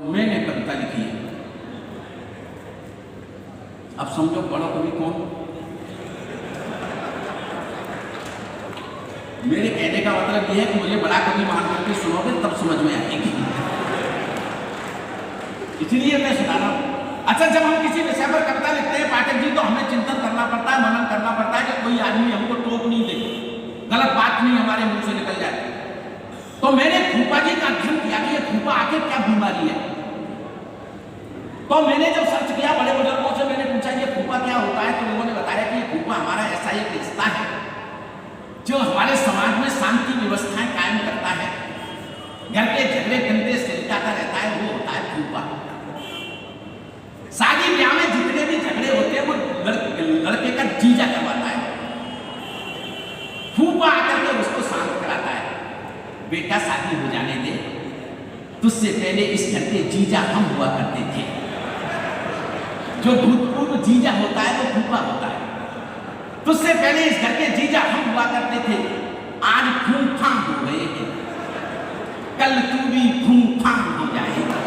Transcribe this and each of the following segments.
मैंने कविता लिखी है। अब समझो बड़ा कवि कौन। मेरे कहने का मतलब यह है कि मुझे बड़ा कवि मान करके सुनोगे तब समझ में आएगी, इसलिए मैं सुना रहा हूं। अच्छा, जब हम किसी विषय पर कविता लिखते हैं पाठक जी, तो हमें चिंतन करना पड़ता है, मनन करना पड़ता है कि कोई आदमी हमको टोक नहीं दे, गलत बात नहीं हमारे मुंह से निकल जाए। तो मैंने फूफा जी का अध्ययन किया कि ये फूफा आखिर क्या बीमारी है। तो मैंने जब सर्च किया, बड़े बुजुर्गों से मैंने पूछा ये फूफा क्या होता है, तो लोगों ने बताया कि ये फूफा हमारा ऐसा एक रिश्ता है जो हमारे समाज में शांति व्यवस्थाएं कायम करता है, घर के झगड़े कंधे से लिटाता रहता है, वो होता है फूफा। शादी ब्याह में जितने भी झगड़े होते हैं वो लड़के का जीजा करवाता है, फूफा आकर के उसको शांत कराता है। बेटा शादी हो जाने दे, तुझसे पहले इस घर के जीजा हम हुआ करते थे। जो भूतपूर्व जीजा होता है वो फूफा होता है। तुझसे पहले इस घर के जीजा हम हुआ करते थे, आज फूफा हो गए हैं, कल तू भी फूफा हो जाएगा।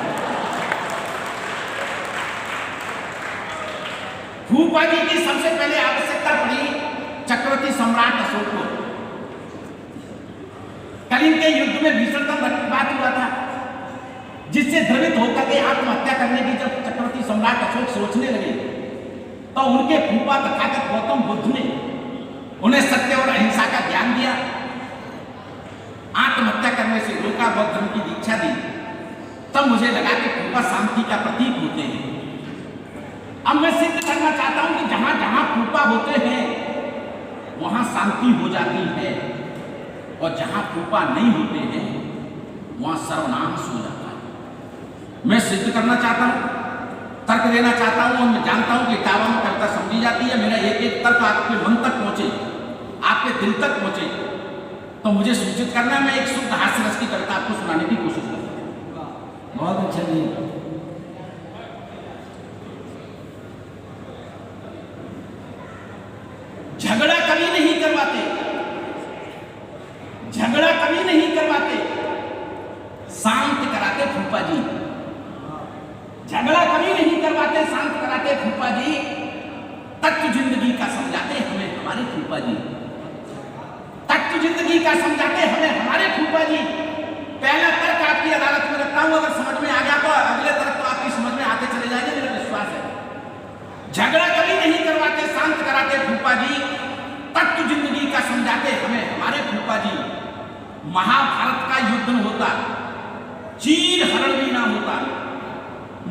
फूफा जी की सबसे पहले आवश्यकता पड़ी चक्रवर्ती सम्राट अशोक को। कलिंग के युद्ध में भीषणतम रक्तपात हुआ था, जिससे द्रवित होकर के आत्महत्या करने की जब चक्रवर्ती सम्राट अशोक सोचने लगे, तो उनके फूफा तथागत गौतम बुद्ध ने उन्हें सत्य और अहिंसा का ज्ञान दिया, आत्महत्या करने से रोका, बौद्ध धर्म की दीक्षा दी। तब मुझे लगा कि फूफा शांति का प्रतीक होते हैं। अब मैं सिद्ध करना चाहता हूं कि जहां जहां फूफा होते हैं वहां शांति हो जाती है, और जहां फूफा नहीं होते हैं वहां सर्वनाश हो जाता है। मैं सिद्ध करना चाहता हूं, तर्क देना चाहता हूं, और मैं जानता हूं कि किताबों में कविता समझी जाती है। मेरा एक एक तर्क आपके मन तक पहुंचे, आपके दिल तक पहुंचे, तो मुझे सूचित करना। मैं एक शुद्ध हास्य रस की कविता आपको सुनाने की कोशिश करता हूं। बहुत अच्छा जी। झगड़ा कभी नहीं करवाते, झगड़ा कभी नहीं करवाते, शांत कराते फूफा जी। झगड़ा कभी नहीं करवाते, शांत कराते फूफा जी। तत्व जिंदगी का समझाते हमें हमारे फूफा जी, तत्व जिंदगी का समझाते हमें हमारे फूफा जी। पहला तर्क आपकी अदालत में रखता हूं, अगर समझ में आ गया तो अगले तर्क तो आपकी समझ में आते चले जाएंगे, मेरा विश्वास है। झगड़ा कभी नहीं करवाते, शांत कराते फूफा जी। तत्व जिंदगी का समझाते हमें हमारे फूफा जी। महाभारत का युद्ध न होता, चीर हरण भी ना होता।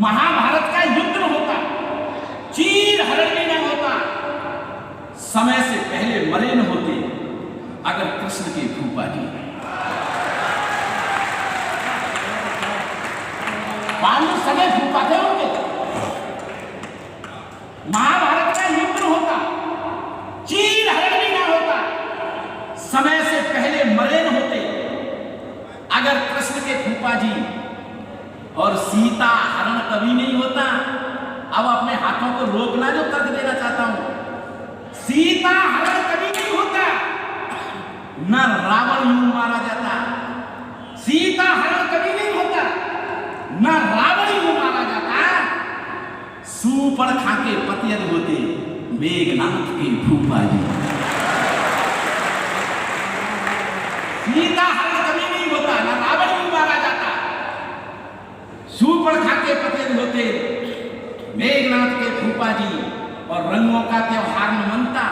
महाभारत का युद्ध न होता, चीर हरण भी ना होता, समय से पहले मरे न होते अगर कृष्ण के फूफा जी। पांडु सगे फूफा थे उनके। महाभारत का युद्ध न होता, चीर हरण भी ना होता, समय से पहले मरे न होते अगर कृष्ण के फूफा जी। और सीता हरण कभी नहीं होता। अब अपने हाथों को रोकना, जो तर्क देना चाहता हूं। सीता हरण कभी नहीं होता, न रावण यूं मारा जाता। सीता हरण कभी नहीं होता, न रावण यूं मारा जाता। सूपड़ खाके पतियन होते मेघनाथ के फूफा जी। सीता हरण कभी नहीं होता, न रावण यूं मारा जाता। सूपड़ खाके पतियन होते मेघनाथ के फूफा जी। और रंगों का त्योहार न मनता,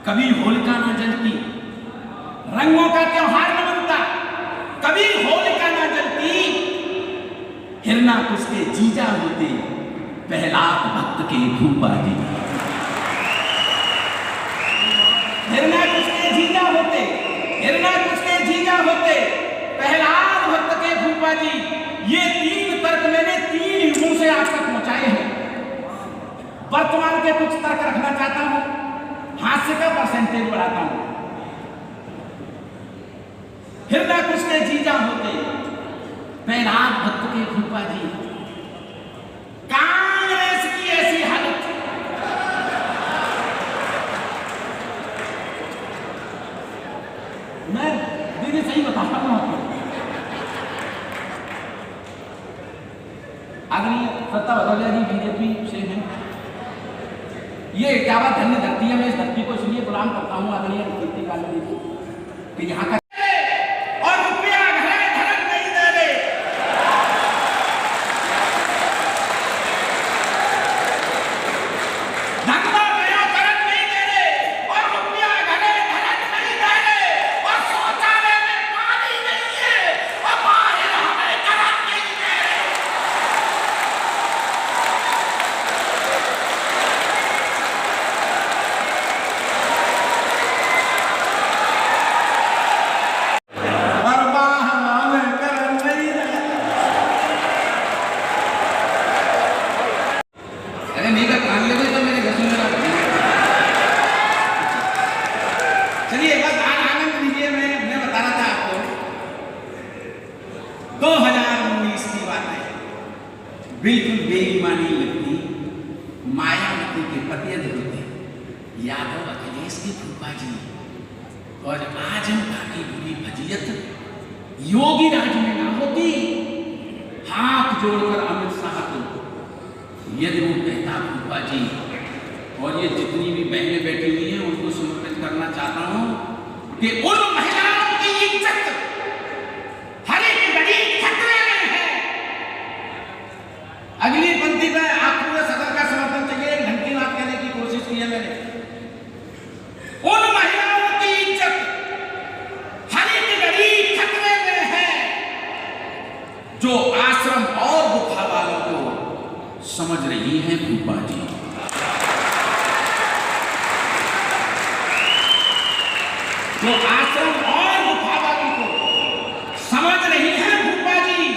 कभी होलिका न जलती। रंगों का त्योहार न मनता, कभी होलिका न जलती। हिरणाकुश के जीजा होते प्रहलाद भक्त के फूफा जी। हिरणाकुश के जीजा होते, हिरणाकुश के जीजा होते प्रहलाद भक्त के फूफा जी। ये तीन तर्क मैंने 3 युगों से आज तक पहुंचाए हैं। वर्तमान के कुछ तर्क रखना चाहता हूं, हास्य का परसेंटेज बढ़ाता हूं। हिरणाकुश के जीजा होते प्रहलाद भक्त के फूफा जी। कांग्रेस की ऐसी हालत, मैं दीदी सही बता रहा हूं आपको। आदरणीय सत्ता भदौरिया जी बीजेपी से हैं। ये इटावा धन्य धरती है, मैं इस धरती को इसलिए प्रणाम करता हूँ आदरणीय कीर्ति कालोनी जी कि यहाँ का चलिए बस आज आनंद लीजिए। मैं बता रहा था आपको 2019 की बात है, बिल्कुल बेईमानी लगती मायावती के पतियद होते यादव अखिलेश की फूफा जी, और आजमका की बुरी फजीयत योगी राज में ना होती। हाथ जोड़कर अमित शाह को यदि वो कहता फूफा जी, और ये जितनी भी बहनें बैठी हुई हैं उनको समर्पित करना चाहता हूं कि उन महिलाओं की इज्जत हर एक घड़ी खतरे में है। अगली पंक्ति में आप पूरे सदन का समर्थन चाहिए, एक ढंग की बात कहने की कोशिश की है मैंने। उन महिलाओं की इज्जत हर एक घड़ी खतरे में है जो आश्रम और गुफा वालों को समझ रही है फूफा जी। जो आश्रम और गुफा वालों को समझ रही है फूफा जी।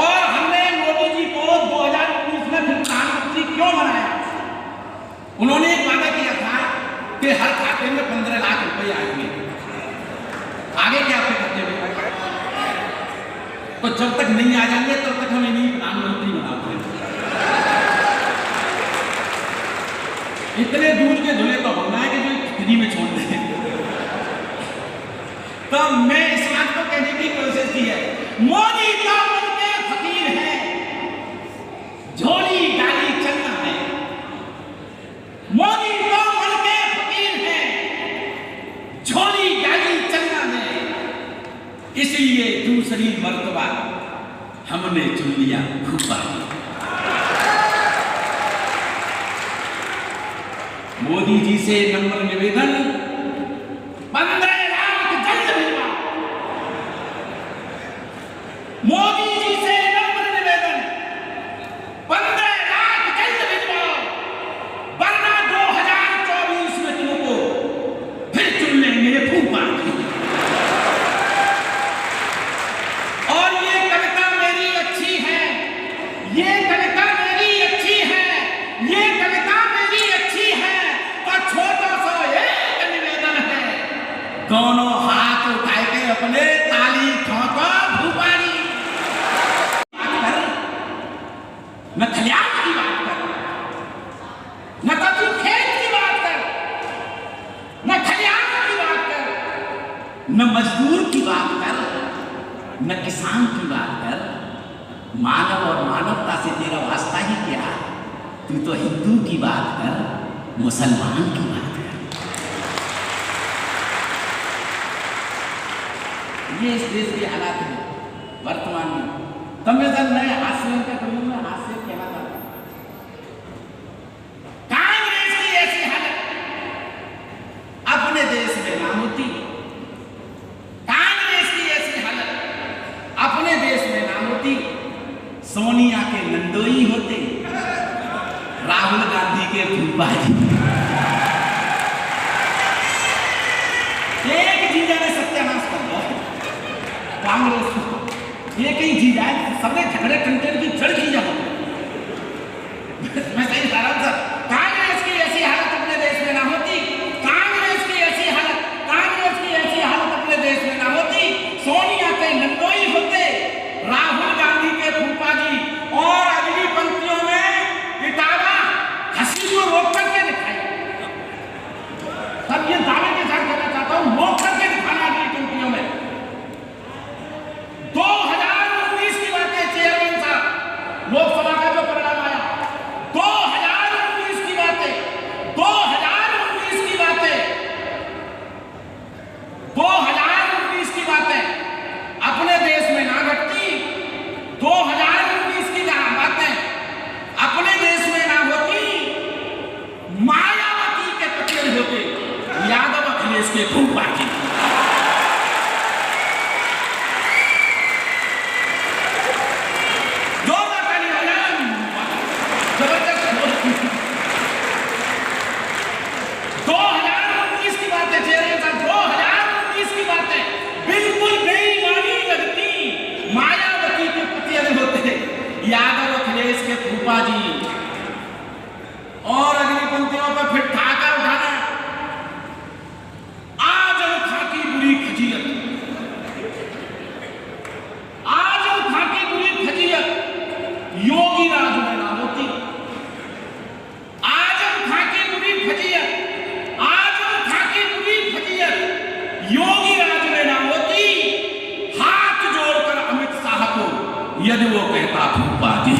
और हमने मोदी जी को 2019 में फिर प्रधानमंत्री क्यों बनाया? उन्होंने एक वादा किया था कि हर खाते में 15 लाख रुपए आएंगे। आगे क्या आपके खाते में? तो जब तक नहीं आ जाएंगे तब तक हम इन्हीं प्रधानमंत्री बनाते हैं। इतने दूध के धुले तो होना है कि जो फ्री में छोड़ दें। तो मैं इस बात को कहने की कोशिश की है, मोदी तो मन के फकीर है, झोली डाली चलना है। मोदी तो मन के फकीर है, झोली डाली चलना है। इसलिए दूसरी मर्तबा हमने चुन लिया फूफा जी। मोदी जी से नम्र निवेदन, 15 मोदी जी से नम्र निवेदन, 15 लाख जल्द भिजवाओ, वरना 2024 में तुमको फिर चुन लेंगे फूफा जी। और ये कविता मेरी अच्छी है, ये कविता मेरी अच्छी है, ये कविता मेरी अच्छी है। तो छोटा सा एक निवेदन है, दोनों हाथ उठाए के अपने ताली ठोको फूफा जी। न खलियान की बात कर, न कच्चे खेत की बात कर, न खलियान की बात कर, न मजदूर की बात कर, न किसान की बात कर। मानव और मानवता से तेरा वास्ता ही क्या? तू तो हिंदू की बात कर, मुसलमान की बात कर। ये इस देश के हालात हैं वर्तमान में। तब मैं सर नए हास्य का प्रयोग में हास्य कहना चाहता हूं। कांग्रेस की ऐसी हालत अपने देश में ना होती, कांग्रेस की ऐसी हालत अपने देश में ना होती। सोनिया के नंदोई होते, राहुल गांधी के फूफा जी। एक जीजा ने सत्यानाश कर दिया कांग्रेस को। ये कहीं जी जाए, सबने झगड़े कंटेंट की जड़ की जाए। मैं सही बता रहा हूं सर, कांग्रेस की ऐसी हालत अपने देश में ना होती, कांग्रेस की ऐसी हालत अपने देश में ना होती। सोनिया के नंदोई होते, राहुल गांधी के फूफा जी। और अगली पंक्तियों में इटावा हंसी को रोक करके दिखाई। सब ये दावे के साथ कहना चाहता हूं, रोक करके दिखाना अगली पंक्तियों में। 2019 की बात है चेयरमैन साहब, यदि वो कहता फूफा जी।